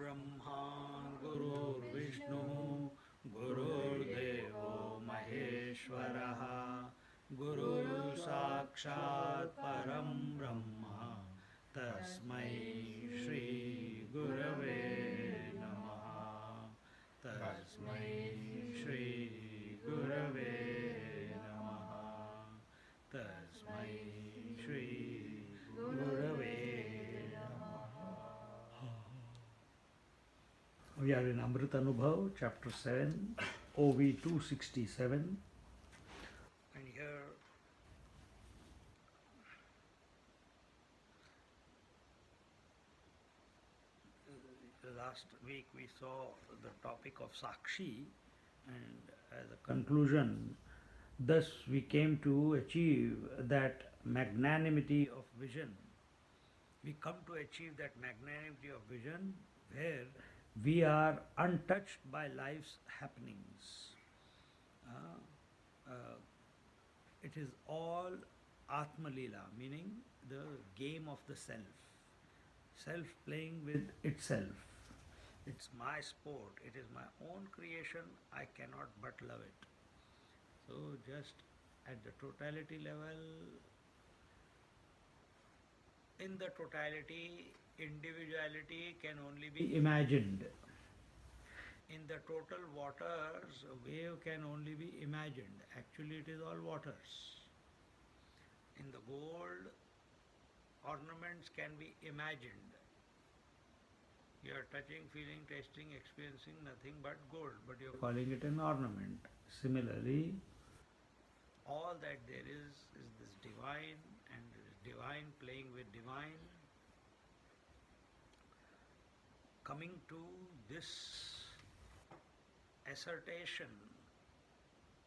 ब्रह्मा गुरुर्विष्णु गुरुर्देवो महेश्वरः गुरुसाक्षात् परं ब्रह्म तस्मै श्री गुरवे नमः तस्मै श्री गुरवे नमः तस्मै श्री गुरवे We are in Amrita Anubhav, chapter 7, OV 267. And here, last week we saw the topic of Sakshi, and as a conclusion, thus we came to achieve that magnanimity of vision. We come to achieve that magnanimity of vision where we are untouched by life's happenings. It is all Atma Leela, meaning the game of the self. Self playing with itself. It's my sport, it is my own creation, I cannot but love it. So, just at the totality level, in the totality, individuality can only be imagined. In the total waters, a wave can only be imagined. Actually, it is all waters. In the gold, ornaments can be imagined. You are touching, feeling, tasting, experiencing nothing but gold, but you are calling it an ornament. Similarly, all that there is this divine, and divine playing with divine. Coming to this assertion,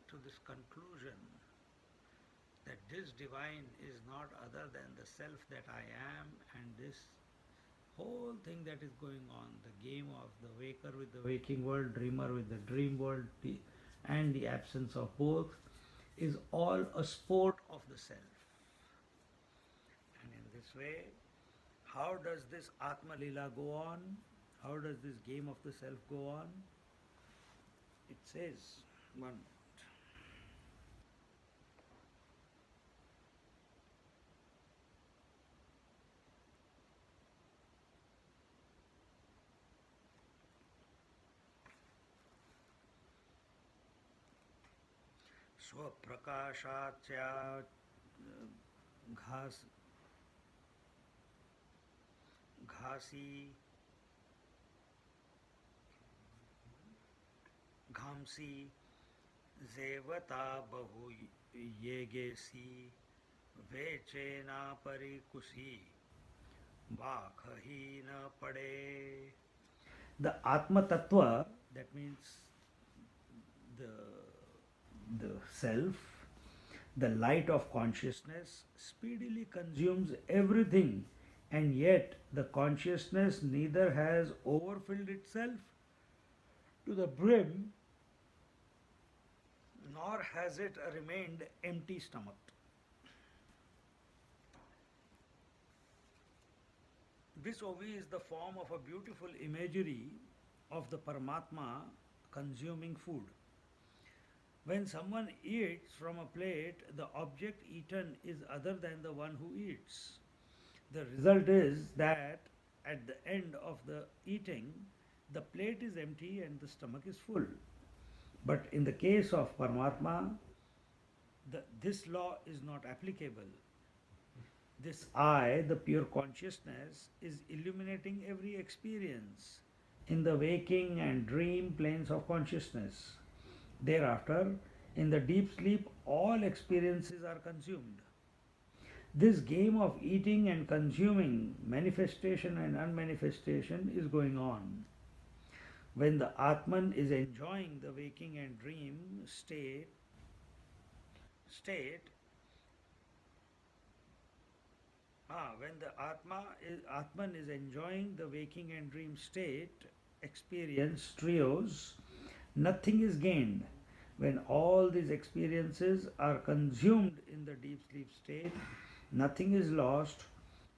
to this conclusion, that this divine is not other than the self that I am, and this whole thing that is going on, the game of the waker with the waking world, dreamer with the dream world, and the absence of both, is all a sport of the self. And in this way, how does this Atma Leela go on? How does this game of the self go on? It says, one moment. स्वप्रकाशाच्या घासी घामसी जेवता बहु येगेसी वेचेना परिकुशी वाखही न पड़े. The Atma Tattva, that means the self, the light of consciousness, speedily consumes everything, and yet the consciousness neither has overfilled itself to the brim, nor has it remained empty stomached. This Ovi is the form of a beautiful imagery of the Paramatma consuming food. When someone eats from a plate, the object eaten is other than the one who eats. The result is that at the end of the eating, the plate is empty and the stomach is full. But in the case of Paramatma, this law is not applicable. This I, the pure consciousness, is illuminating every experience in the waking and dream planes of consciousness. Thereafter, in the deep sleep, all experiences are consumed. This game of eating and consuming, manifestation and unmanifestation, is going on. When the Atman is enjoying the waking and dream state, when the Atman is enjoying the waking and dream state, experience, trios, nothing is gained. When all these experiences are consumed in the deep sleep state, nothing is lost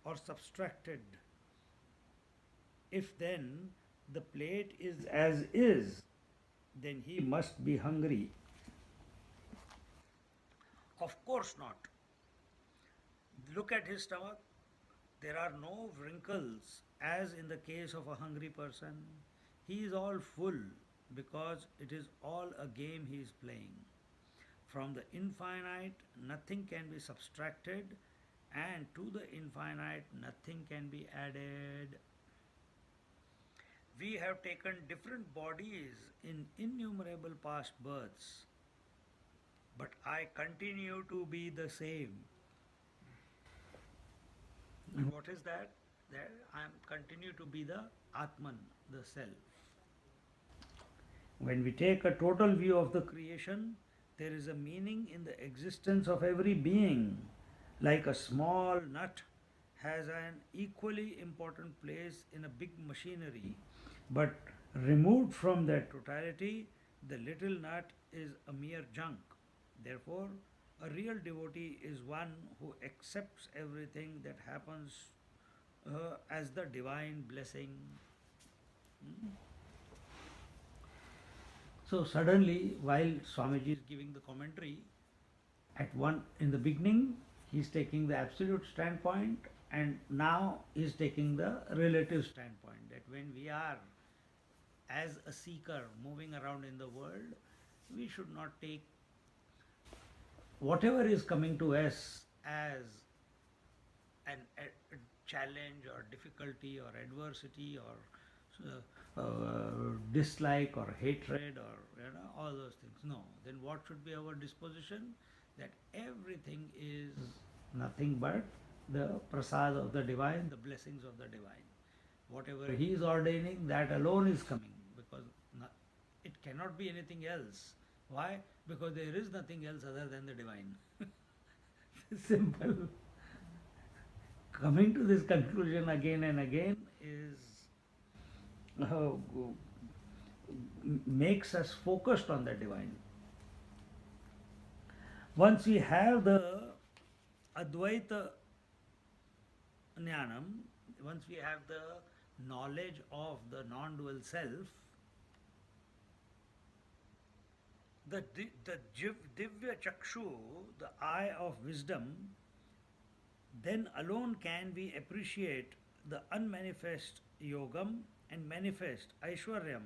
or subtracted. If then the plate is as is, then he must be hungry. Of course not. Look at his stomach. There are no wrinkles as in the case of a hungry person. He is all full because it is all a game he is playing. From the infinite, nothing can be subtracted, and to the infinite, nothing can be added. We have taken different bodies in innumerable past births, but I continue to be the same. And what is that? That I am continue to be the Atman, the self. When we take a total view of the creation, there is a meaning in the existence of every being. Like a small nut has an equally important place in a big machinery, but removed from that totality, the little nut is a mere junk. Therefore, a real devotee is one who accepts everything that happens as the divine blessing. Hmm? So suddenly, while Swamiji is giving the commentary, at one in the beginning, he is taking the absolute standpoint, and now he is taking the relative standpoint. That when we are as a seeker moving around in the world, we should not take whatever is coming to us as a challenge or difficulty or adversity or dislike or hatred or all those things. No. Then what should be our disposition? That everything is nothing but the prasad of the divine, the blessings of the divine. Whatever he is ordaining, that alone is coming, because it cannot be anything else. Why? Because there is nothing else other than the divine. Simple. Coming to this conclusion again and again is makes us focused on the divine. Once we have the Advaita Jnanam, once we have the knowledge of the non-dual self, the Divya Chakshu, the eye of wisdom, then alone can we appreciate the unmanifest yogam and manifest Aishwaryam,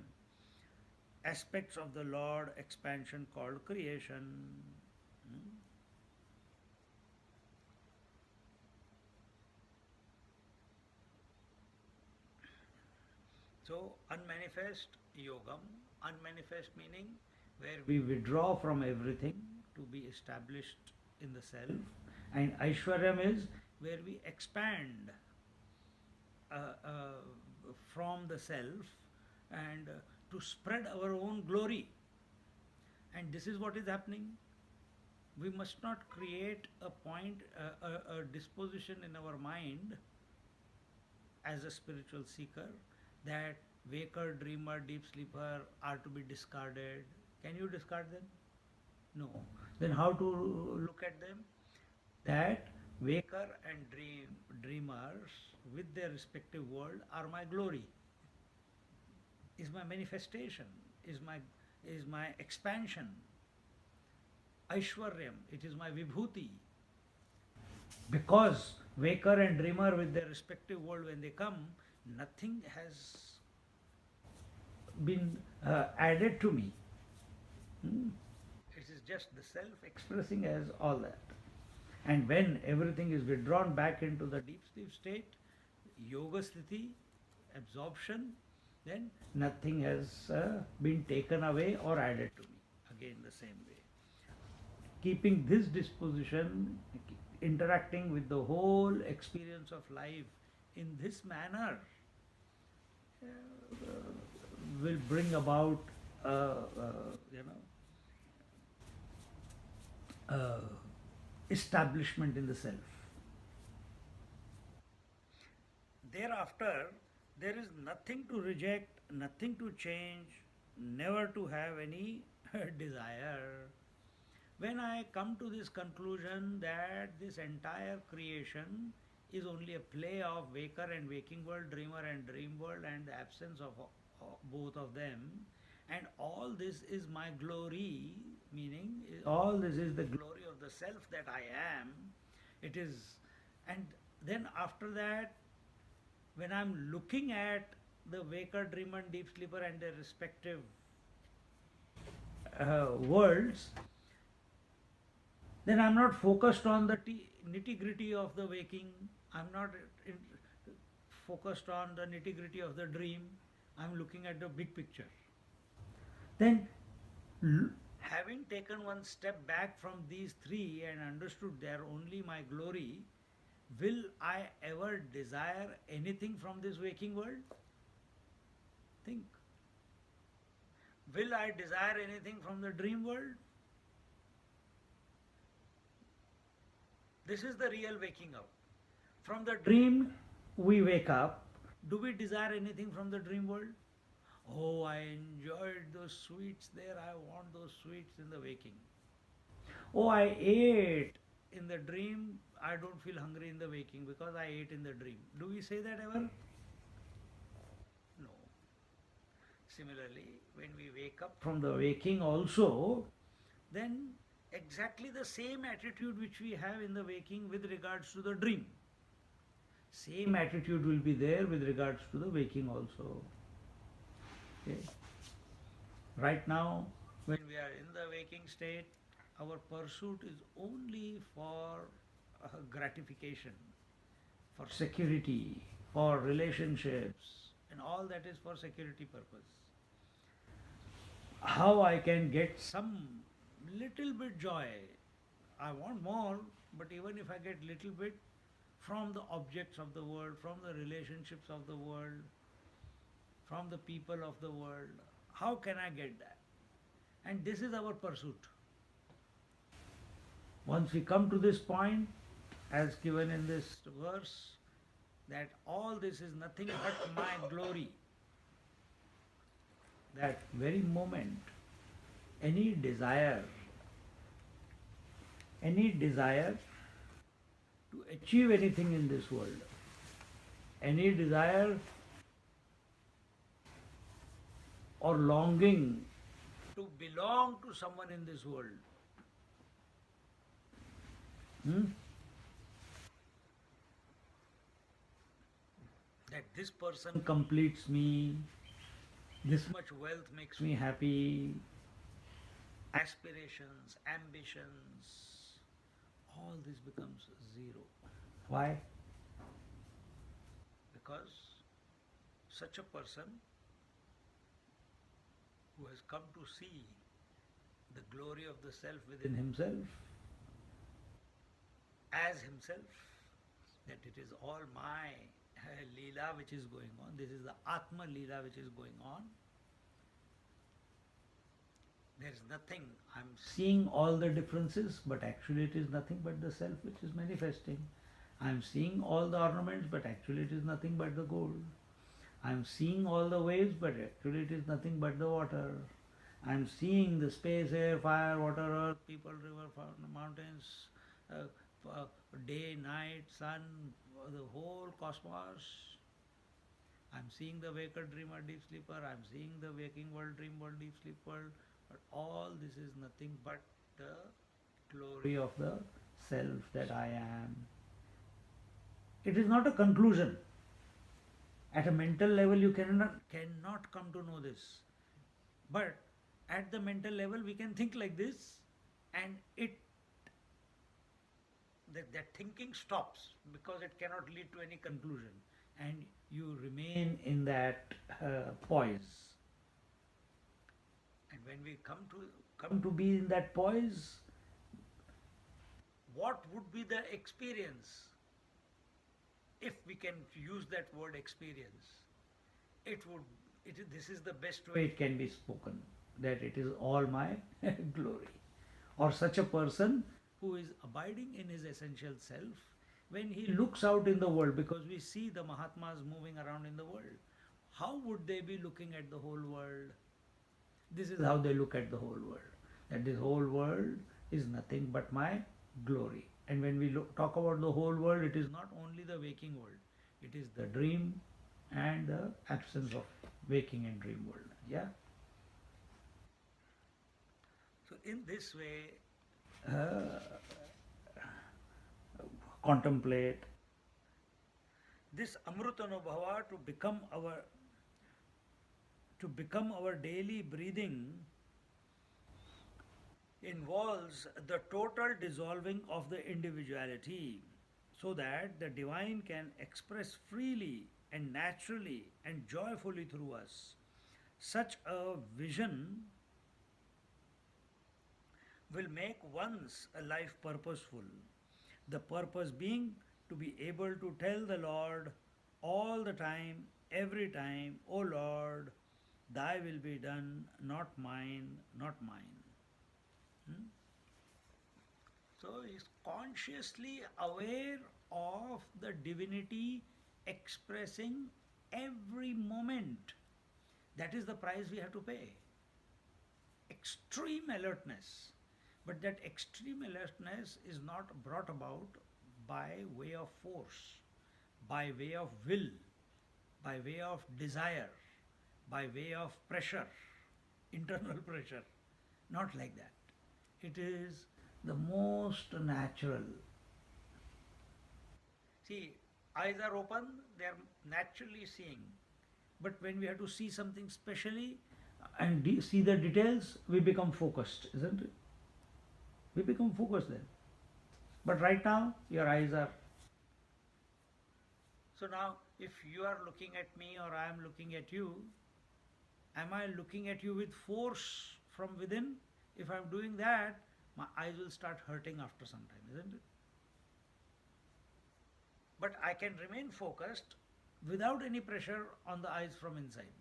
aspects of the Lord expansion called creation. So, unmanifest yogam, unmanifest meaning where we withdraw from everything to be established in the self, and Aishwaryam is where we expand from the self and to spread our own glory. And this is what is happening. We must not create a point, a disposition in our mind as a spiritual seeker that waker, dreamer, deep sleeper are to be discarded. Can you discard them? No. Then how to look at them? That waker and dreamers with their respective world are my glory, is my manifestation, is my expansion. Aishwaryam, it is my vibhuti. Because waker and dreamer with their respective world, when they come, nothing has been added to me. It is just the self expressing as all that. And when everything is withdrawn back into the deep sleep state, yoga sthiti, absorption, then nothing has been taken away or added to me. Again, the same way. Keeping this disposition, interacting with the whole experience of life in this manner, will bring about, establishment in the self. Thereafter, there is nothing to reject, nothing to change, never to have any desire. When I come to this conclusion that this entire creation is only a play of waker and waking world, dreamer and dream world, and the absence of both of them, and all this is my glory, meaning all this is the glory of the self that I am. It is, and then after that, when I'm looking at the waker, dreamer, deep sleeper and their respective worlds, then I'm not focused on the nitty gritty of the waking. I'm not in, focused on the nitty gritty of the dream. I'm looking at the big picture. Then, having taken one step back from these three and understood they are only my glory, will I ever desire anything from this waking world? Think. Will I desire anything from the dream world? This is the real waking up. From the dream we wake up. Do we desire anything from the dream world? Oh, I enjoyed those sweets there. I want those sweets in the waking. Oh, I ate in the dream. I don't feel hungry in the waking because I ate in the dream. Do we say that ever? No. Similarly, when we wake up from the waking also, then exactly the same attitude which we have in the waking with regards to the dream. Same attitude will be there with regards to the waking also. Okay. Right now, when we are in the waking state, our pursuit is only for gratification, for security, for relationships, and all that is for security purpose. How I can get some little bit joy? I want more, but even if I get little bit from the objects of the world, from the relationships of the world, from the people of the world, how can I get that? And this is our pursuit. Once we come to this point, as given in this verse, that all this is nothing but my glory, that very moment, any desire to achieve anything in this world, any desire or longing to belong to someone in this world, that this person completes me, this much wealth makes me happy, aspirations, ambitions, all this becomes zero. Why? Because such a person who has come to see the glory of the self within himself, as himself, that it is all my Leela which is going on, this is the Atma Leela which is going on. There is nothing, I'm seeing all the differences, but actually it is nothing but the self which is manifesting. I'm seeing all the ornaments, but actually it is nothing but the gold. I'm seeing all the waves, but actually it is nothing but the water. I'm seeing the space, air, fire, water, earth, people, river, mountains, day, night, sun, the whole cosmos. I'm seeing the waker, dreamer, deep sleeper. I'm seeing the waking world, dream world, deep sleep world. But all this is nothing but the glory of the self that I am. It is not a conclusion. At a mental level, you cannot come to know this. But at the mental level, we can think like this, and that thinking stops because it cannot lead to any conclusion, and you remain in that poise. And when we come to be in that poise, what would be the experience? If we can use that word experience, this is the best way it can be spoken, that it is all my glory. Or such a person who is abiding in his essential self, when he looks out in the world, because we see the Mahatmas moving around in the world, how would they be looking at the whole world? This is how they look at the whole world, that this whole world is nothing but my glory. And when we talk about the whole world, it is not only the waking world, it is the dream and the absence of waking and dream world. Yeah. So in this way, uh, contemplate this Amrutanubhava to become our daily breathing involves the total dissolving of the individuality so that the divine can express freely and naturally and joyfully through us. Such a vision will make one's life purposeful. The purpose being to be able to tell the Lord all the time, every time, O Lord, thy will be done, not mine, not mine. Hmm? So he's consciously aware of the divinity expressing every moment. That is the price we have to pay. Extreme alertness. But that extreme alertness is not brought about by way of force, by way of will, by way of desire, by way of pressure, internal pressure. Not like that. It is the most natural. See, eyes are open, they are naturally seeing. But when we have to see something specially and see the details, we become focused, isn't it? We become focused then. But right now, your eyes are. So now, if you are looking at me or I am looking at you, am I looking at you with force from within? If I am doing that, my eyes will start hurting after some time, isn't it? But I can remain focused without any pressure on the eyes from inside.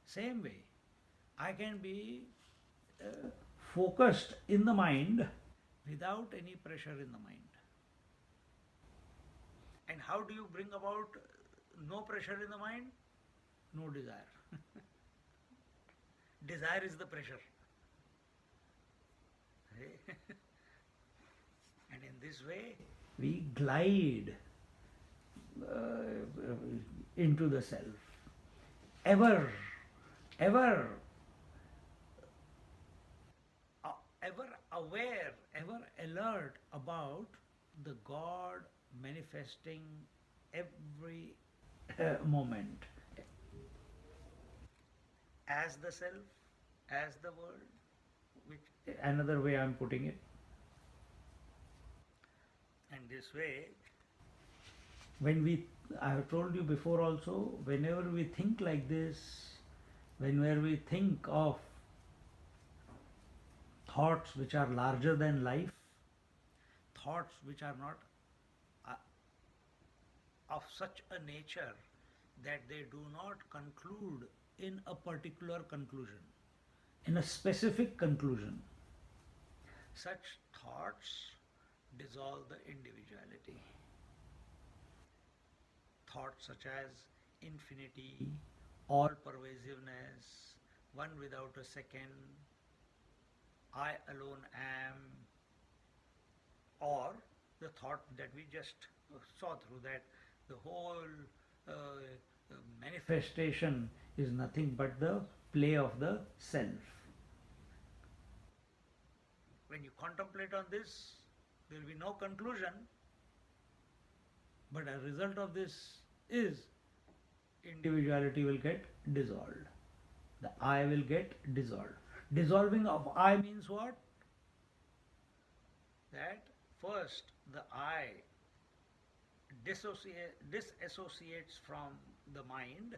Same way, I can be focused in the mind without any pressure in the mind. And how do you bring about no pressure in the mind? No desire. Desire is the pressure. And in this way, we glide into the self. Ever, ever, ever aware, ever alert about the God manifesting every moment as the self, as the world, which another way I'm putting it. And this way, I have told you before also, whenever we think like this, whenever we think of thoughts which are larger than life, thoughts which are not of such a nature that they do not conclude in a particular conclusion, in a specific conclusion, such thoughts dissolve the individuality. Thoughts such as infinity, all pervasiveness, one without a second, I alone am, or the thought that we just saw through, that the whole manifestation is nothing but the play of the self. When you contemplate on this, there will be no conclusion, but a result of this is individuality will get dissolved. The I will get dissolved. Dissolving of I means what? That first the I disassociates from the mind,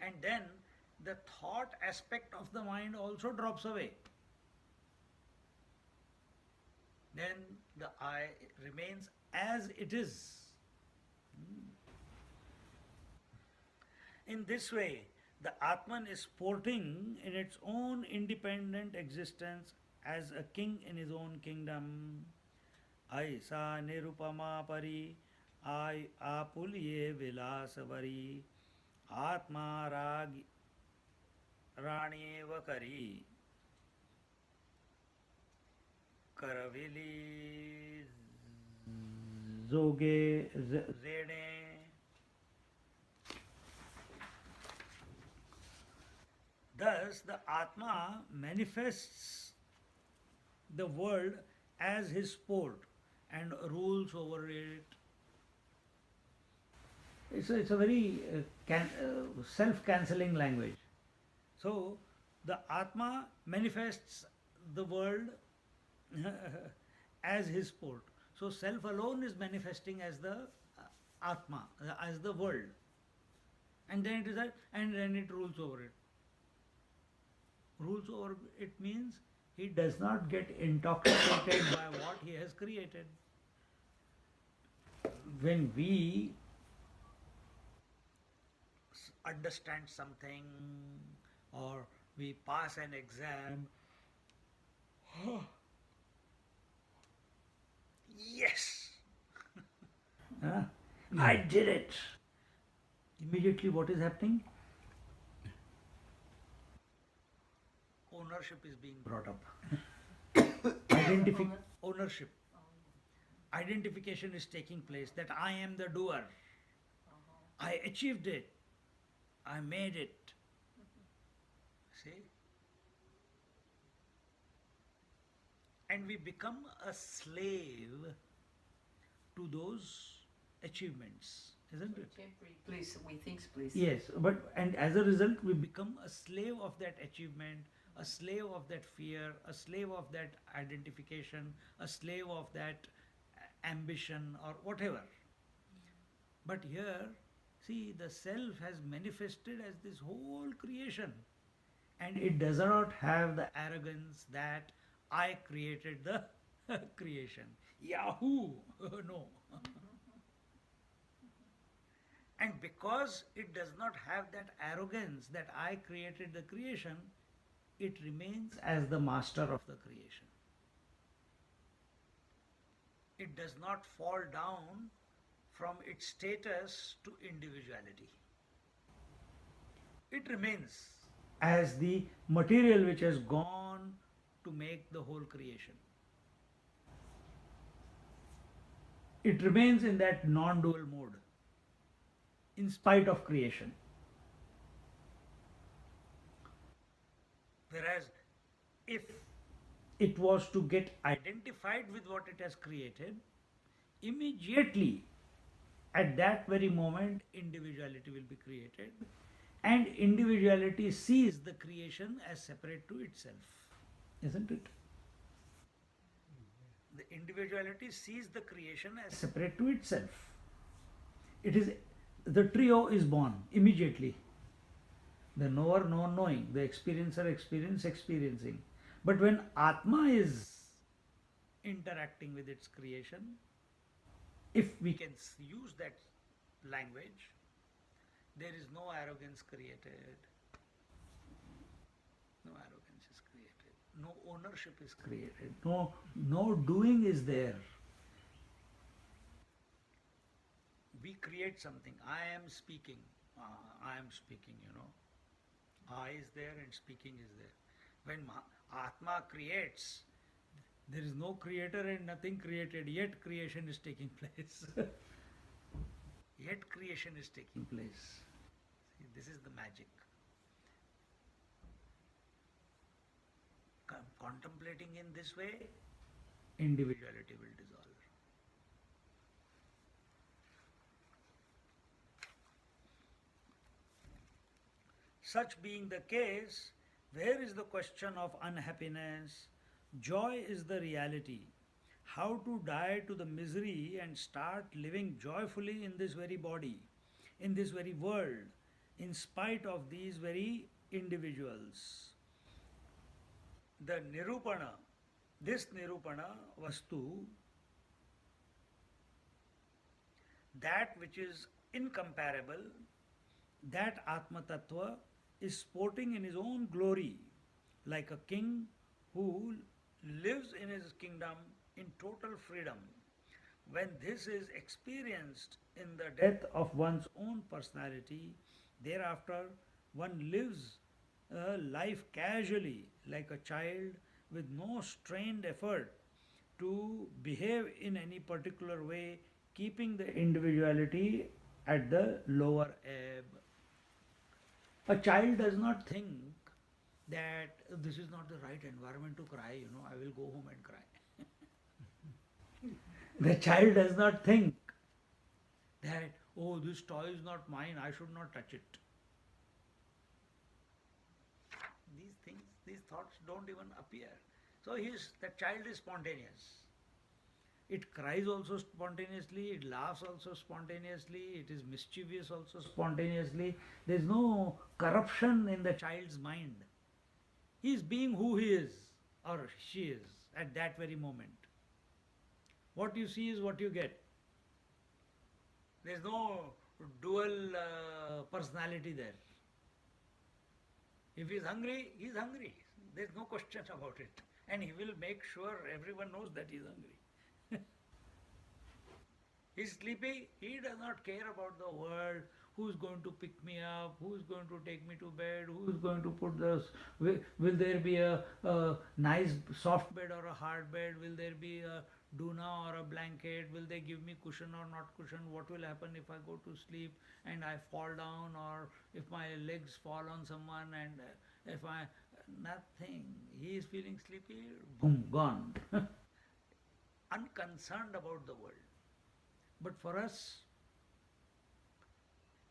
and then the thought aspect of the mind also drops away. Then the I remains as it is. In this way, the Atman is sporting in its own independent existence as a king in his own kingdom. Aisa nirupama pari, I apulye vilasavari, Atma rag rani vakari, karavili zoge zene. Thus, the Atma manifests the world as his sport and rules over it. It's a very self cancelling language. So, the Atma manifests the world as his sport. So, self alone is manifesting as the Atma, as the world. And then it rules over it. Rules over it means he does not get intoxicated by what he has created. When we understand something or we pass an exam, yes, huh? I did it. Immediately, what is happening? Ownership is being brought up. Ownership. Identification is taking place that I am the doer. I achieved it. I made it. See? And we become a slave to those achievements, isn't it? Please, we think, please. Yes, and as a result, we become a slave of that achievement, a slave of that fear, a slave of that identification, a slave of that ambition or whatever. But here, see, the self has manifested as this whole creation, and it does not have the arrogance that I created the creation. Yahoo! No. And because it does not have that arrogance that I created the creation, it remains as the master of the creation. It does not fall down from its status to individuality. It remains as the material which has gone to make the whole creation. It remains in that non-dual mode in spite of creation. Whereas if it was to get identified with what it has created, immediately at that very moment individuality will be created, and individuality sees the creation as separate to itself, isn't it? The individuality sees the creation as separate to itself. It is the trio is born immediately. The knower, known, knowing, the experiencer, experiencing. But when Atma is interacting with its creation, if we can use that language, there is no arrogance created. No arrogance is created. No ownership is created. No doing is there. We create something. I am speaking. I am speaking, I is there and speaking is there. When Atma creates, there is no creator and nothing created, yet creation is taking place. Yet creation is taking place. See, this is the magic. Contemplating in this way, individuality will dissolve. Such being the case, where is the question of unhappiness? Joy is the reality. How to die to the misery and start living joyfully in this very body, in this very world, in spite of these very individuals. The Nirupana, this Nirupana Vastu, that which is incomparable, that Atma Tattva is sporting in his own glory, like a king who lives in his kingdom in total freedom. When this is experienced in the death of one's own personality, thereafter one lives a life casually, like a child, with no strained effort to behave in any particular way, keeping the individuality at the lower ebb. A child does not think that this is not the right environment to cry, I will go home and cry. The child does not think that, oh, this toy is not mine, I should not touch it. These things, these thoughts don't even appear. So the child is spontaneous. It cries also spontaneously, it laughs also spontaneously, it is mischievous also spontaneously. There is no corruption in the child's mind. He is being who he is or she is at that very moment. What you see is what you get. There is no dual personality there. If he is hungry, he is hungry. There is no question about it. And he will make sure everyone knows that he is hungry. He is sleepy, he does not care about the world, who is going to pick me up, who is going to take me to bed, who is going to put will there be a nice soft bed or a hard bed, will there be a doona or a blanket, will they give me cushion or not cushion, what will happen if I go to sleep and I fall down, or if my legs fall on someone, and if I, nothing, he is feeling sleepy, boom, gone. Unconcerned about the world. But for us,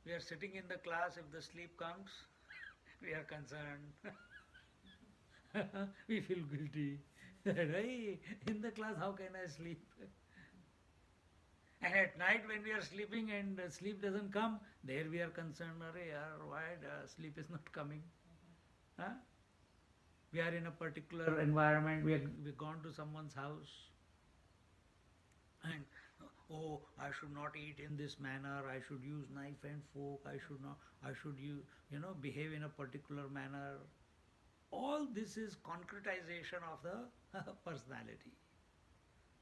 we are sitting in the class, if the sleep comes, we are concerned. We feel guilty. Hey, in the class, how can I sleep? And at night when we are sleeping and sleep doesn't come, there we are concerned, why sleep is not coming? Huh? We are in a particular environment, we've gone to someone's house, and oh, I should not eat in this manner, I should use knife and fork, I should use, behave in a particular manner. All this is concretization of the personality.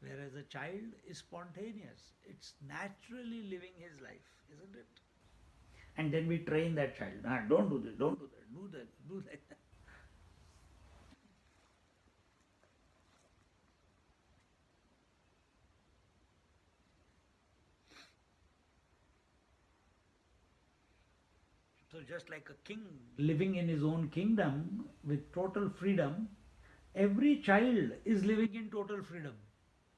Whereas a child is spontaneous. It's naturally living his life, isn't it? And then we train that child. Don't do this, don't do that, do that, do that. So just like a king living in his own kingdom with total freedom, every child is living in total freedom.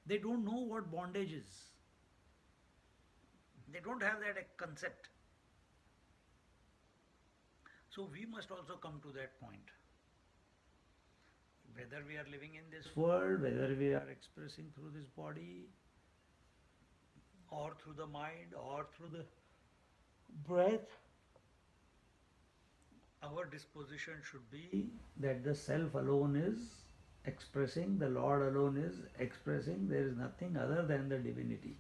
They don't know what bondage is. They don't have that concept. So we must also come to that point. Whether we are living in this world, whether we are expressing through this body, or through the mind, or through the breath, our disposition should be that the self alone is expressing, the Lord alone is expressing, there is nothing other than the divinity.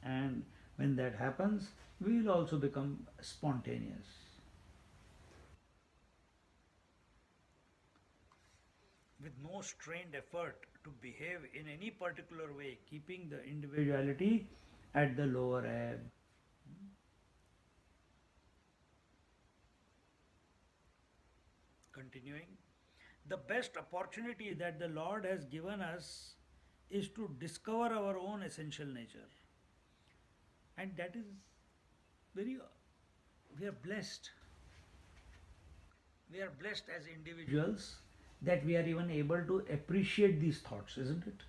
And when that happens, we will also become spontaneous. With no strained effort to behave in any particular way, keeping the individuality at the lower ebb. Continuing, the best opportunity that the Lord has given us is to discover our own essential nature. And that is we are blessed. We are blessed as individuals that we are even able to appreciate these thoughts, isn't it?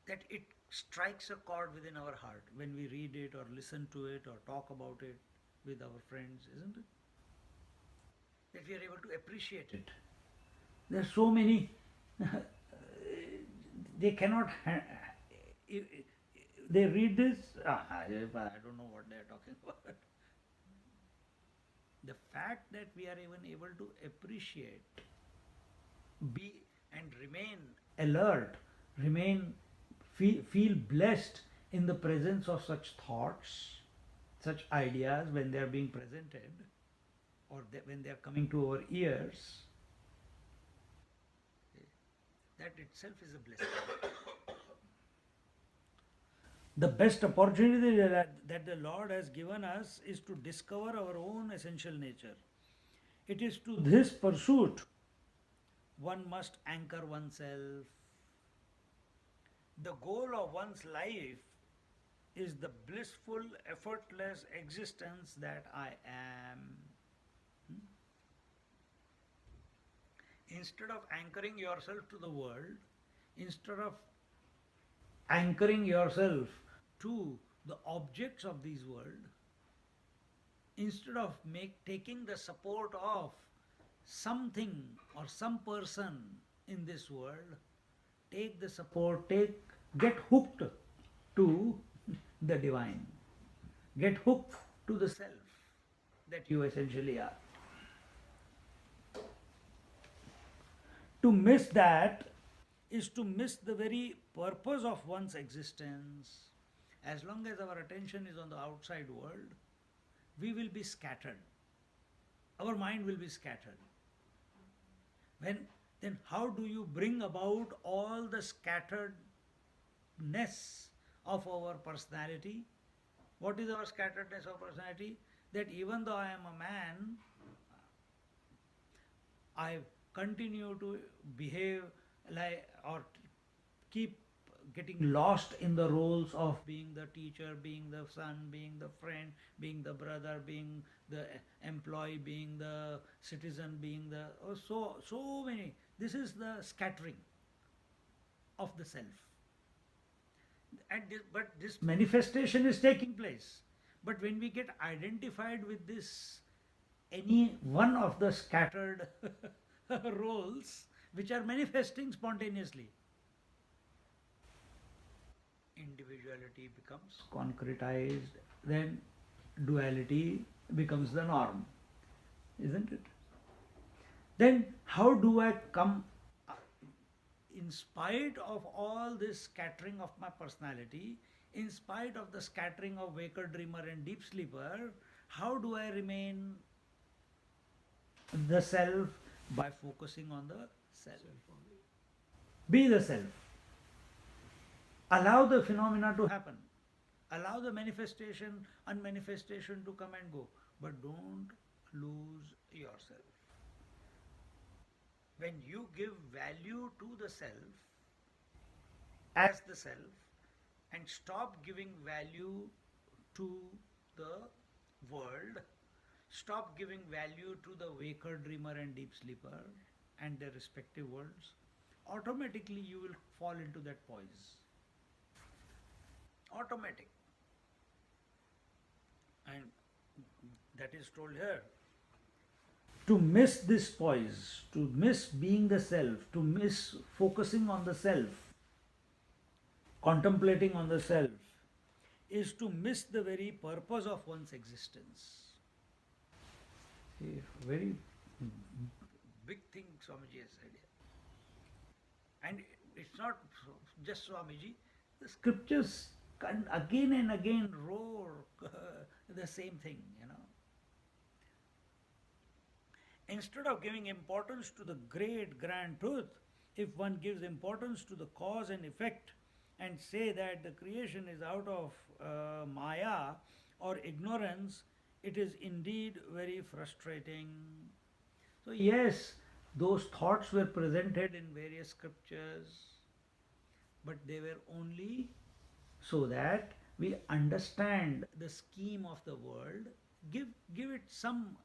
That it strikes a chord within our heart when we read it or listen to it or talk about it with our friends, isn't it? That we are able to appreciate it. There are so many, they cannot, they read this, I don't know what they are talking about. The fact that we are even able to appreciate, be and remain alert, feel blessed in the presence of such thoughts, such ideas when they are being presented, or when they are coming to our ears, that itself is a blessing. The best opportunity that the Lord has given us is to discover our own essential nature. It is to this pursuit one must anchor oneself. The goal of one's life is the blissful, effortless existence that I am. Instead of anchoring yourself to the world, instead of anchoring yourself to the objects of this world, instead of taking the support of something or some person in this world, take the support, get hooked to the divine, get hooked to the self that you essentially are. To miss that is to miss the very purpose of one's existence. As long as our attention is on the outside world, we will be scattered. Our mind will be scattered. Then how do you bring about all the scatteredness of our personality? What is our scatteredness of personality? That even though I am a man, I continue to behave like or keep getting lost in the roles of being the teacher, being the son, being the friend, being the brother, being the employee, being the citizen, being the so many. This is the scattering of the self. But this manifestation is taking place. But when we get identified with this, any one of the scattered roles which are manifesting spontaneously, individuality becomes concretized, then duality becomes the norm, isn't it? Then how do I come, in spite of all this scattering of my personality, in spite of the scattering of waker, dreamer and deep sleeper, how do I remain the self? By focusing on the self. Be the self. Allow the phenomena to happen. Allow the manifestation, unmanifestation to come and go. But don't lose yourself. When you give value to the self as the self and stop giving value to the world, stop giving value to the waker, dreamer and deep sleeper and their respective worlds, automatically you will fall into that poise. Automatic. And that is told here. To miss this poise, to miss being the self, to miss focusing on the self, contemplating on the self, is to miss the very purpose of one's existence. See, very big thing Swamiji has said here. And it's not just Swamiji, the scriptures again and again roar the same thing, Instead of giving importance to the great grand truth, if one gives importance to the cause and effect and say that the creation is out of Maya or ignorance, it is indeed very frustrating. So yes, those thoughts were presented in various scriptures, but they were only so that we understand the scheme of the world, give it some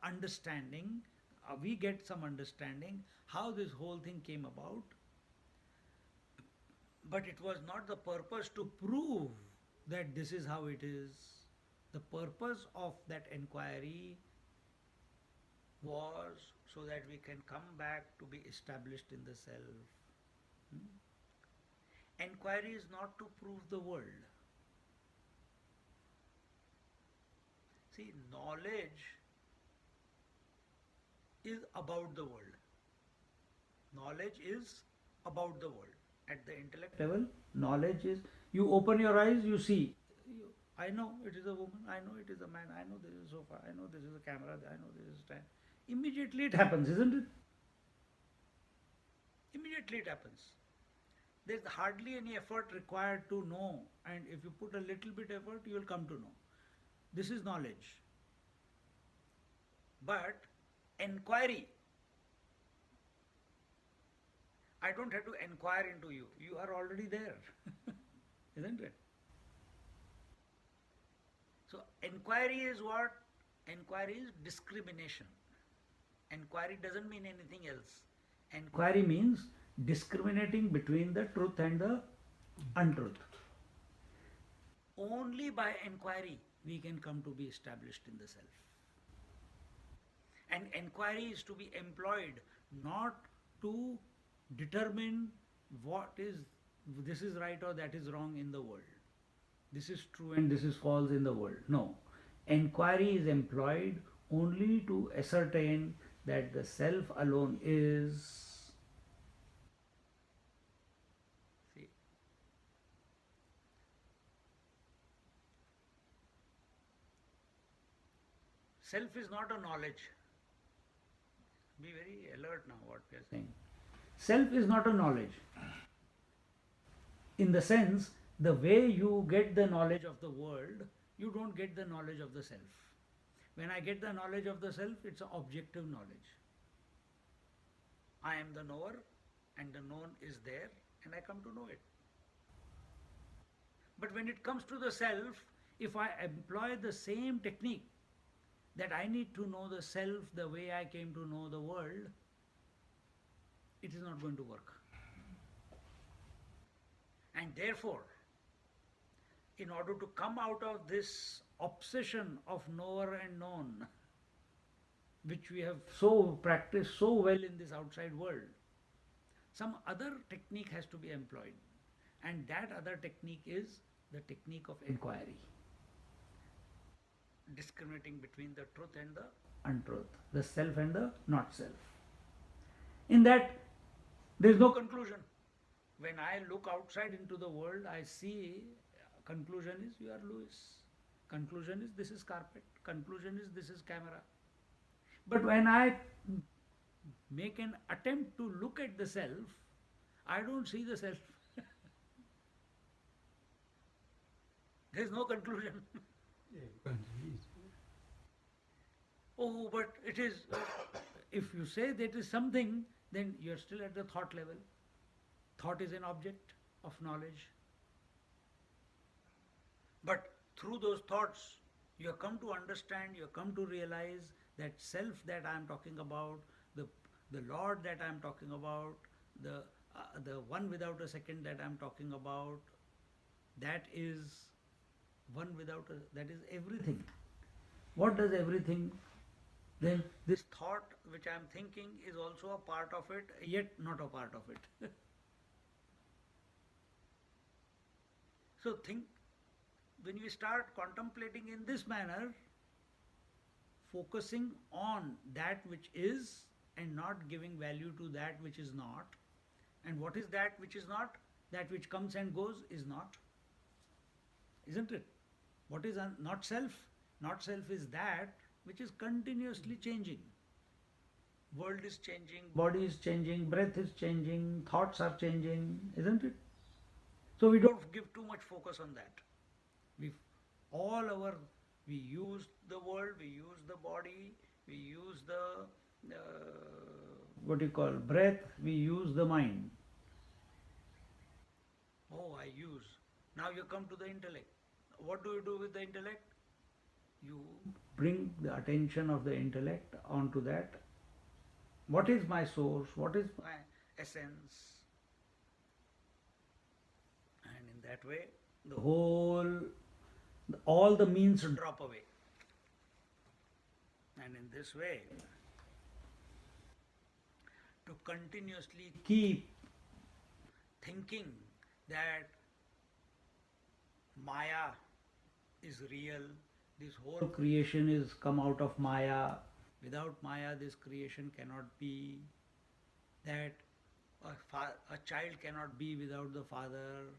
understanding, we get some understanding how this whole thing came about. But it was not the purpose to prove that this is how it is. The purpose of that inquiry was so that we can come back to be established in the self. Inquiry is not to prove the world. See, knowledge is about the world. Knowledge is about the world. At the intellect level, knowledge is, you open your eyes, you see. I know it is a woman, I know it is a man, I know this is a sofa, I know this is a camera, I know this is a stand. Immediately it happens, isn't it? Immediately it happens. There's hardly any effort required to know, and if you put a little bit effort, you will come to know. This is knowledge. But inquiry, I don't have to inquire into you. You are already there, isn't it? So inquiry is what Enquiry is discrimination. Enquiry doesn't mean anything else. Enquiry means discriminating between the truth and the untruth. Only by enquiry we can come to be established in the self. And enquiry is to be employed not to determine this is right or that is wrong in the world. This is true and this is false in the world. No. Enquiry is employed only to ascertain that the self alone is. See. Self is not a knowledge. Be very alert now what we are saying. Self is not a knowledge. In the sense, the way you get the knowledge of the world, you don't get the knowledge of the self. When I get the knowledge of the self, it's an objective knowledge. I am the knower and the known is there and I come to know it. But when it comes to the self, if I employ the same technique that I need to know the self the way I came to know the world, it is not going to work. And therefore, in order to come out of this obsession of knower and known, which we have so practiced so well in this outside world, some other technique has to be employed. And that other technique is the technique of inquiry. Discriminating between the truth and the untruth, the self and the not self. In that, there is no conclusion. When I look outside into the world, I see conclusion is you are Louis. Conclusion is this is carpet. Conclusion is this is camera. But when I make an attempt to look at the self, I don't see the self. There is no conclusion. Oh, but it is, if you say that is something, then you are still at the thought level. Thought is an object of knowledge. But through those thoughts, you have come to understand, you have come to realize that self that I am talking about, the Lord that I am talking about, the one without a second that I am talking about, that is one without that is everything. What does everything? Then this thought which I am thinking is also a part of it, yet not a part of it. So think, when you start contemplating in this manner, focusing on that which is and not giving value to that which is not. And what is that which is not? That which comes and goes is not. Isn't it? What is not self? Not self is that which is continuously changing. World is changing, body is changing, breath is changing, thoughts are changing, isn't it? So we don't give too much focus on that. We use the world, we use the body, we use the breath, we use the mind. Oh, I use. Now you come to the intellect. What do you do with the intellect? You bring the attention of the intellect onto that. What is my source? What is my essence? And in that way, all the means drop away. And in this way, to continuously keep thinking that Maya is real, this whole creation is come out of Maya. Without Maya, this creation cannot be. That a child cannot be without the father,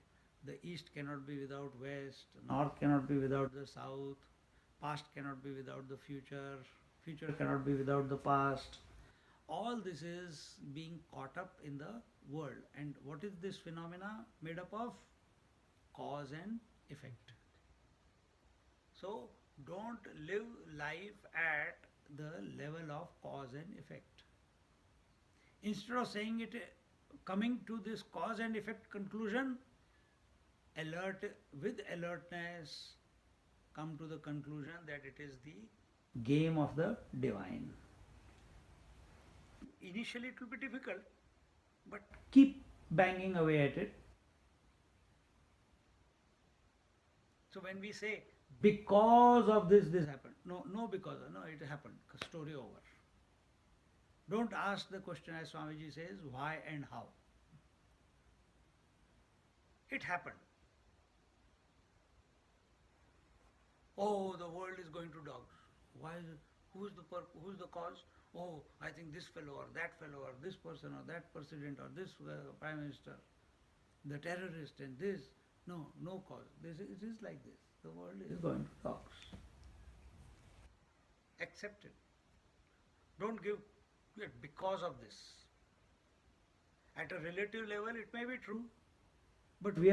the east cannot be without west, north cannot be without the south, past cannot be without the future, future cannot be without the past. All this is being caught up in the world. And what is this phenomena made up of? Cause and effect. So don't live life at the level of cause and effect. Instead of saying it, coming to this cause and effect conclusion, with alertness, come to the conclusion that it is the game of the divine. Initially it will be difficult, but keep banging away at it. So when we say, because of this happened. No, because, no, it happened. Story over. Don't ask the question, as Swamiji says, why and how. It happened. Oh, the world is going to dogs. Why is it? Who's the cause? Oh, I think this fellow or that fellow or this person or that president or this prime minister, the terrorist and this. No cause. It is like this. The world is going to dogs. Accept it. Don't give it because of this. At a relative level, it may be true, but we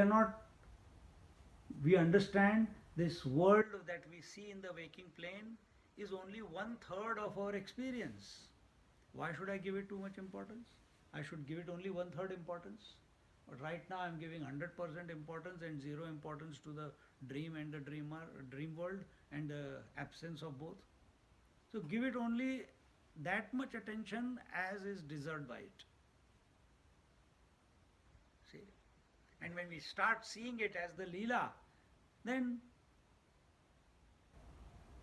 understand this world that we see in the waking plane is only 1/3 of our experience. Why should I give it too much importance? I should give it only 1/3 importance. But right now I'm giving 100% importance and 0 importance to the dream and the dream world and the absence of both. So give it only that much attention as is deserved by it. See? And when we start seeing it as the Leela, then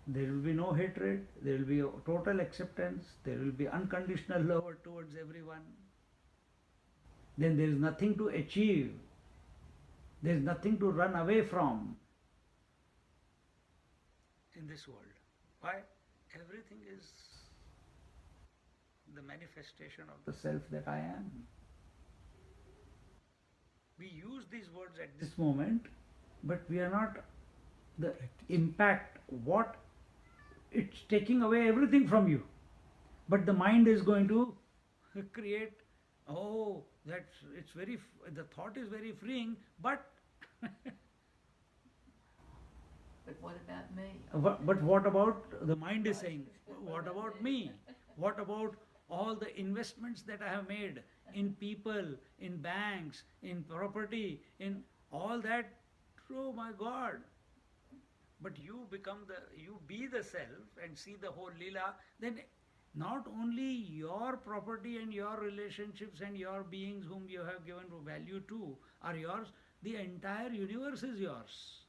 there will be no hatred, there will be a total acceptance, there will be unconditional love towards everyone. Then there is nothing to achieve, there is nothing to run away from in this world. Why? Everything is the manifestation of the self that I am. We use these words at this moment, but we are not the impact, what it's taking away everything from you. But the mind is going to create, oh, the thought is very freeing, but But what about me? But what about, the mind is saying, what about me? What about all the investments that I have made in people, in banks, in property, in all that? Oh my God. But you be the self and see the whole Leela, then not only your property and your relationships and your beings whom you have given value to are yours, the entire universe is yours.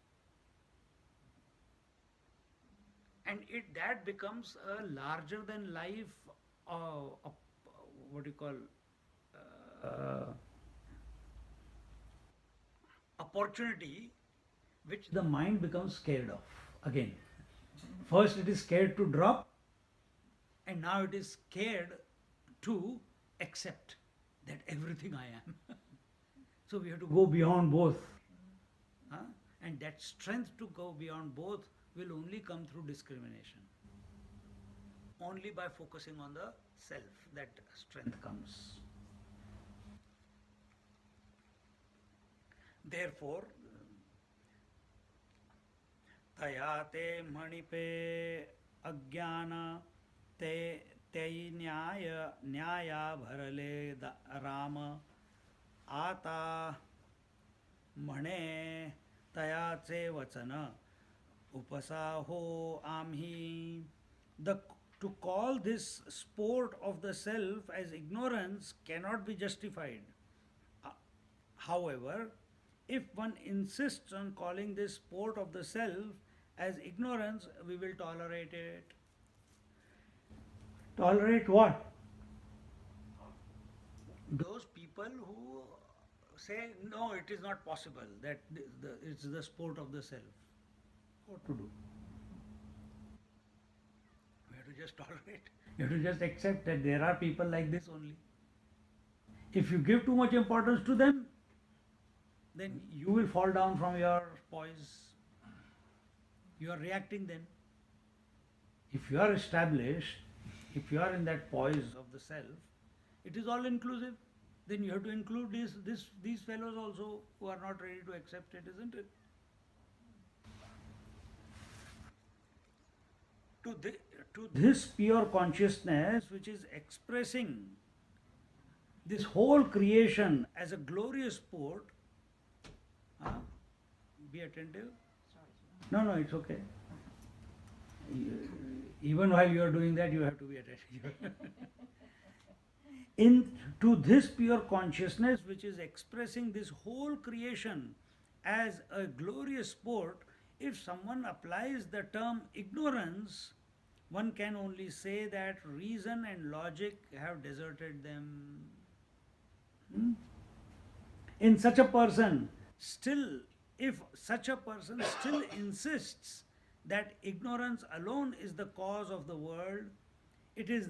And that becomes a larger than life, what do you call, opportunity, which the mind becomes scared of. Again, first it is scared to drop, and now it is scared to accept that everything I am. So we have to go beyond both. And that strength to go beyond both will only come through discrimination. Only by focusing on the self that strength comes. Therefore, तया ते मणिपे अज्ञान ते न्याया भरले राम आता म्हणे तयाचे वचन उपसाहो आम्ही. To call this sport of the self as ignorance cannot be justified. However, if one insists on calling this sport of the self as ignorance, we will tolerate it. Tolerate what? Those people who say, no, it is not possible, that it's the sport of the self. What to do? We have to just tolerate. You have to just accept that there are people like this only. If you give too much importance to them, then you will fall down from your poise. You are reacting then. If you are established, if you are in that poise of the self, it is all inclusive. Then you have to include these fellows also who are not ready to accept it, isn't it? To this pure consciousness which is expressing this whole creation as a glorious sport, be attentive. Sorry. No, it's okay. Even while you are doing that, you have to be attentive. To this pure consciousness, which is expressing this whole creation as a glorious sport, if someone applies the term ignorance, one can only say that reason and logic have deserted them. Hmm? In such a person, still, if such a person still insists that ignorance alone is the cause of the world, it is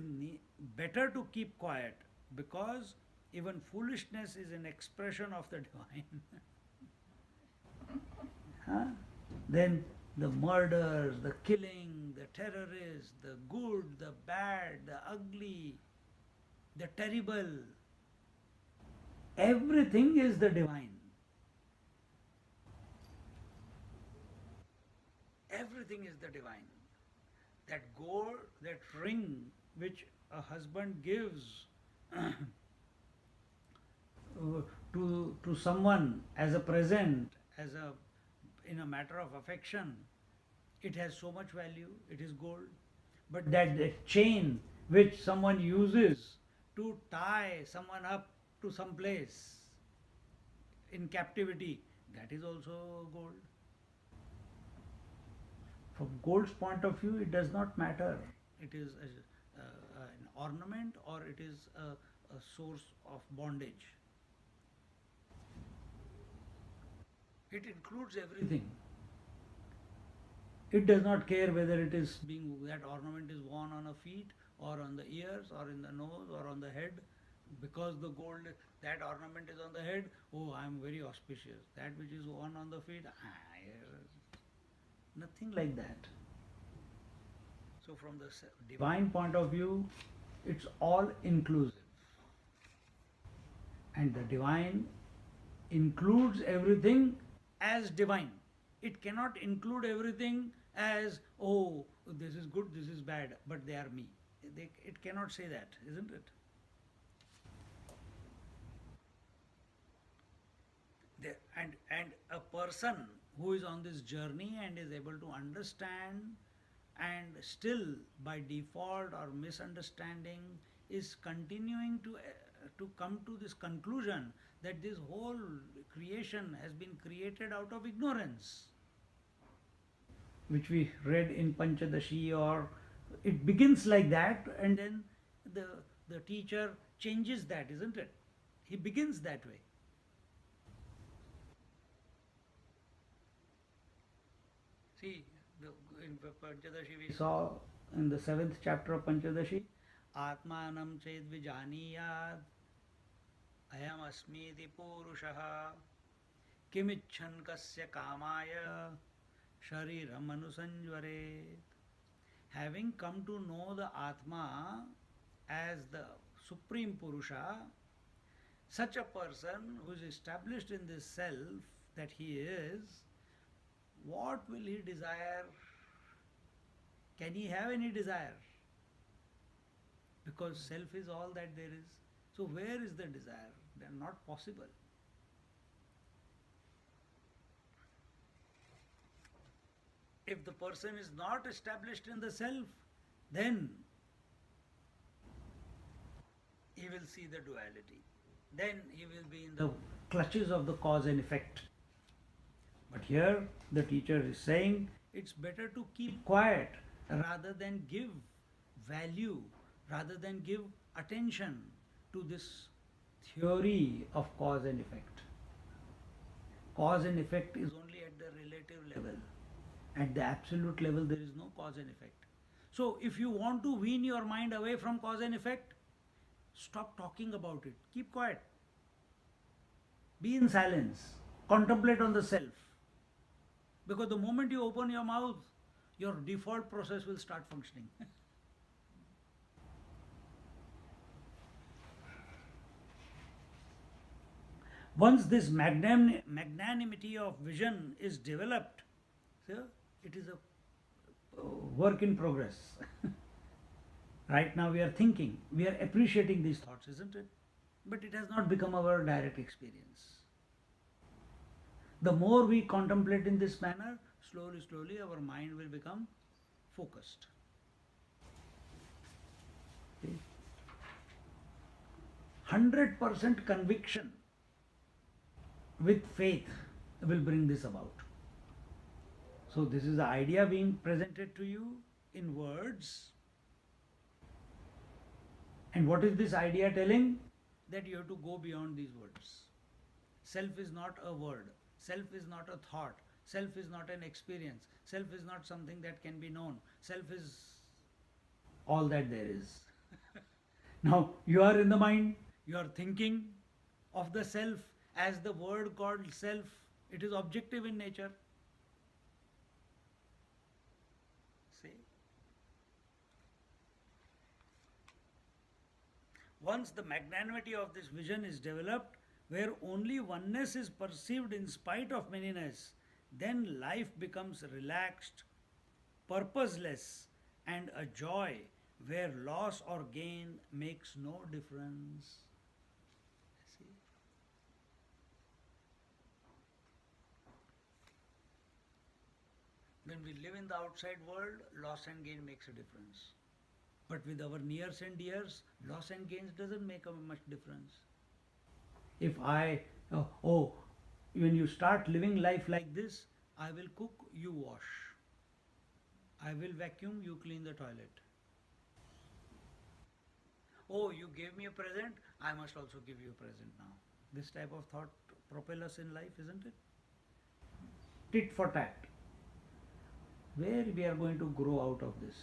better to keep quiet, because even foolishness is an expression of the divine. Huh? Then the murders, the killing, the terrorists, the good, the bad, the ugly, the terrible, everything is the divine. Everything is the divine. That gold, that ring which a husband gives to someone as a present, as a in a matter of affection, it has so much value, it is gold. But that chain which someone uses to tie someone up to some place in captivity, that is also gold. From gold's point of view, it does not matter. It is an ornament or it is a source of bondage. It includes everything. It does not care whether it is that ornament is worn on a feet or on the ears or in the nose or on the head. Because the gold, that ornament is on the head, oh, I am very auspicious. That which is worn on the feet, nothing like that. So from the divine point of view, it's all inclusive. And the divine includes everything as divine. It cannot include everything as, oh, this is good, this is bad, but they are me. It cannot say that, isn't it? And a person who is on this journey and is able to understand, and still by default or misunderstanding is continuing to come to this conclusion that this whole creation has been created out of ignorance, which we read in Panchadashi, or it begins like that, and then the teacher changes that, isn't it? He begins that way. See, in Panchadashi we saw in the 7th chapter of Panchadashi, Atmanam ched vijaniyad ayam asmiti purushaha kimicchan kasya kamaya shariram anusanjvaret. Having come to know the Atma as the Supreme Purusha, such a person who is established in this self that he is, what will he desire? Can he have any desire? Because self is all that there is. So where is the desire? They are not possible. If the person is not established in the self, then he will see the duality. Then he will be in the clutches of the cause and effect. But here the teacher is saying it's better to keep quiet rather than give value, rather than give attention to this theory of cause and effect. Cause and effect is only at the relative level. At the absolute level, there is no cause and effect. So, if you want to wean your mind away from cause and effect, stop talking about it. Keep quiet. Be in silence. Contemplate on the self. Because the moment you open your mouth, your default process will start functioning. Once this magnanimity of vision is developed, so it is a work in progress. Right now we are thinking, we are appreciating these thoughts, isn't it? But it has not become our direct experience. The more we contemplate in this manner, slowly, slowly our mind will become focused. See? 100% conviction with faith will bring this about. So this is the idea being presented to you in words. And what is this idea telling? That you have to go beyond these words. Self is not a word. Self is not a thought. Self is not an experience. Self is not something that can be known. Self is all that there is. Now, you are in the mind, you are thinking of the self as the word called self. It is objective in nature. See? Once the magnanimity of this vision is developed, where only oneness is perceived in spite of manyness, then life becomes relaxed, purposeless, and a joy where loss or gain makes no difference. See? When we live in the outside world, loss and gain makes a difference. But with our nears and dears, loss and gains doesn't make a much difference. If when you start living life like this, I will cook, you wash. I will vacuum, you clean the toilet. Oh, you gave me a present, I must also give you a present now. This type of thought propels us in life, isn't it? Tit for tat. Where we are going to grow out of this?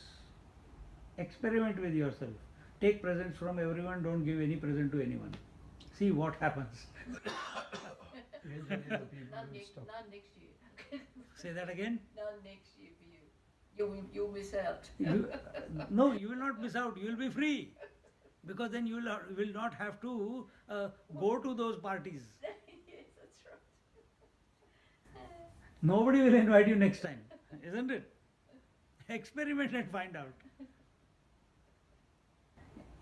Experiment with yourself. Take presents from everyone, don't give any present to anyone. See what happens. Not next year. Say that again. Not next year for you. You'll miss out. No, you will not miss out. You will be free. Because then you will not have to go to those parties. Yes, that's right. Nobody will invite you next time, isn't it? Experiment and find out.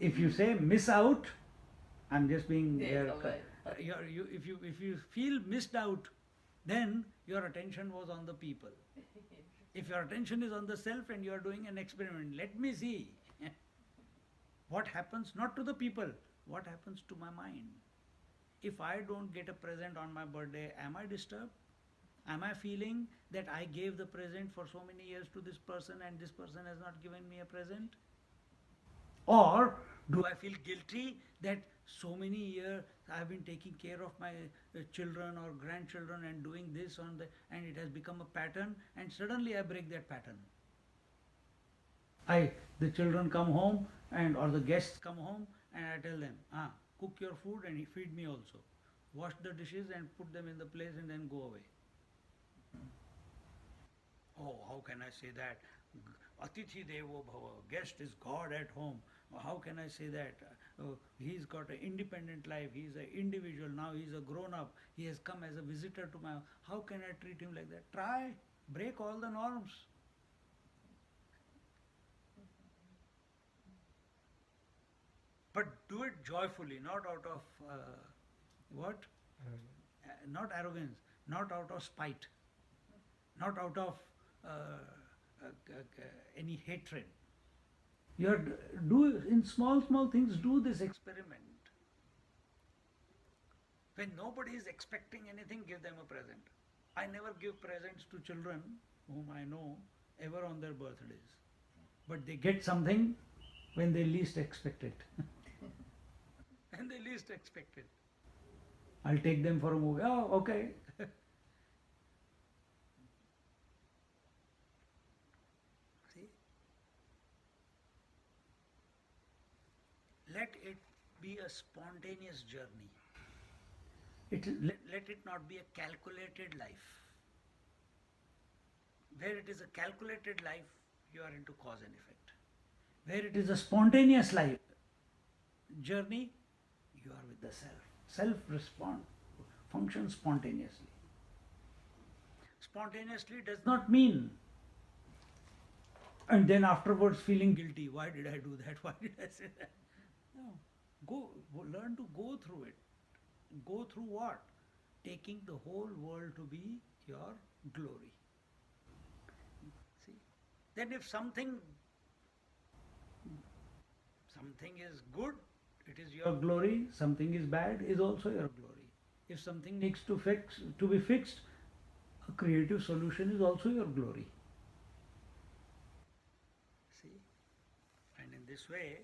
If you say miss out, I'm just being Yes, there. all right. If you feel missed out, then your attention was on the people. If your attention is on the self and you are doing an experiment, let me see what happens not to the people, what happens to my mind. If I don't get a present on my birthday, am I disturbed? Am I feeling that I gave the present for so many years to this person and this person has not given me a present? Or do I feel guilty that so many years I have been taking care of my children or grandchildren and doing this and it has become a pattern, and suddenly I break that pattern. The children come home or the guests come home and I tell them, cook your food and feed me also. Wash the dishes and put them in the place and then go away. Oh, how can I say that? Atithi Devo Bhava, guest is God at home. How can I say that? He's got an independent life, he's an individual, now he's a grown up, he has come as a visitor to my house. How can I treat him like that? Try, break all the norms. But do it joyfully, not out of what? Not arrogance, not out of spite, not out of any hatred. In small things, do this experiment. When nobody is expecting anything, give them a present. I never give presents to children whom I know ever on their birthdays. But they get something when they least expect it. When they least expect it. I'll take them for a movie. Oh, okay. See? Let it be a spontaneous journey. Let it not be a calculated life. Where it is a calculated life, you are into cause and effect. Where it is a spontaneous life journey, you are with the self. Self functions spontaneously. Spontaneously does not mean and then afterwards feeling guilty. Why did I do that? Why did I say that? No. Learn to go through it. Go through what? Taking the whole world to be your glory. See? Then if something something is good, it is your glory. Something is bad, is also your glory. If something needs to be fixed, a creative solution is also your glory. See, and in this way,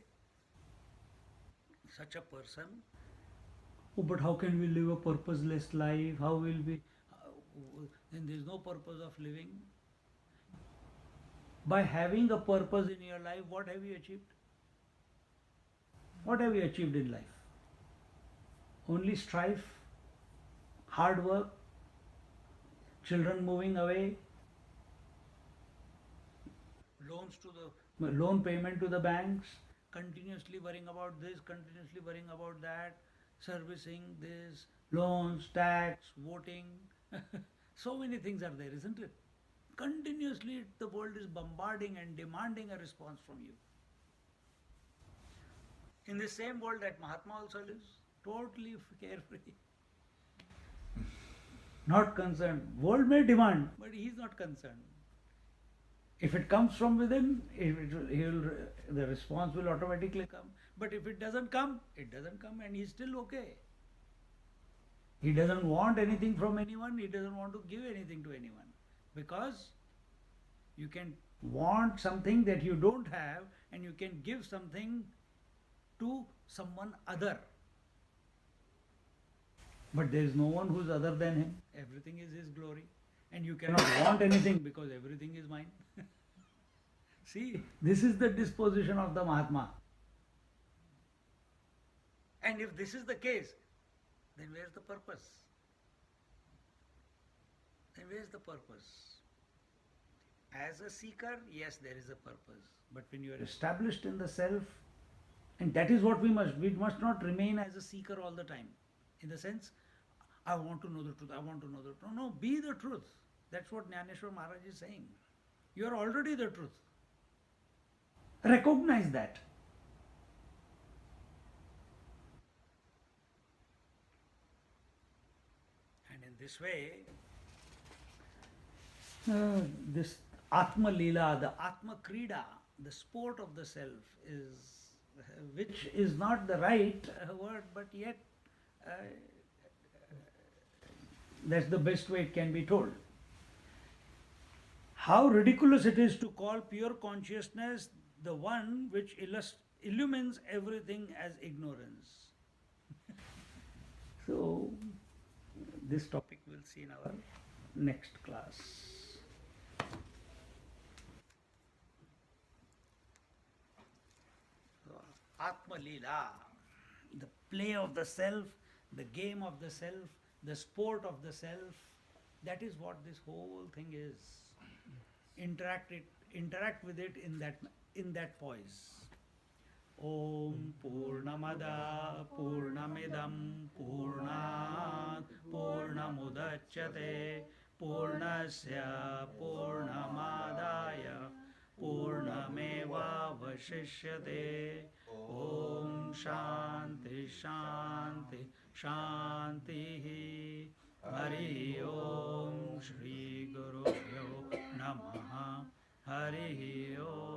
such a person. Oh, but how can we live a purposeless life? How will we? Then there is no purpose of living. By having a purpose in your life, what have you achieved? What have you achieved in life? Only strife, hard work, children moving away, loan payment to the banks, continuously worrying about this, continuously worrying about that, servicing this, loans, tax, voting. So many things are there, isn't it? Continuously the world is bombarding and demanding a response from you. In the same world that Mahatma also lives, totally carefree. Not concerned. World may demand, but he is not concerned. If it comes from within, the response will automatically come. But if it doesn't come, it doesn't come, and he's still okay. He doesn't want anything from anyone, he doesn't want to give anything to anyone. Because you can want something that you don't have, and you can give something to someone other. But there is no one who is other than him. Everything is his glory. And you cannot want anything because everything is mine. See, this is the disposition of the Mahatma. And if this is the case, then where's the purpose? Then where's the purpose? As a seeker, yes, there is a purpose. But when you are established in the self, and that is what we must not remain as a seeker all the time. In the sense, I want to know the truth, I want to know the truth. No, be the truth. That's what Jnaneshwar Maharaj is saying. You are already the truth. Recognize that. And in this way, this Atma Leela, the Atma Krida, the sport of the self, is, which is not the right word, but yet that's the best way it can be told. How ridiculous it is to call pure consciousness the one which illumines everything as ignorance. So, this topic we'll see in our next class. So, Atma Leela, the play of the self, the game of the self, the sport of the self, that is what this whole thing is. Interact with it in that poise. Om Purnamada Purnamidam Purnat Purnamudachyate Purnasya Purnamadaya Purnameva Vashishyate. Om Shanti Shanti Shanti. Hari Om Shri Guru Namaha. Hari Om.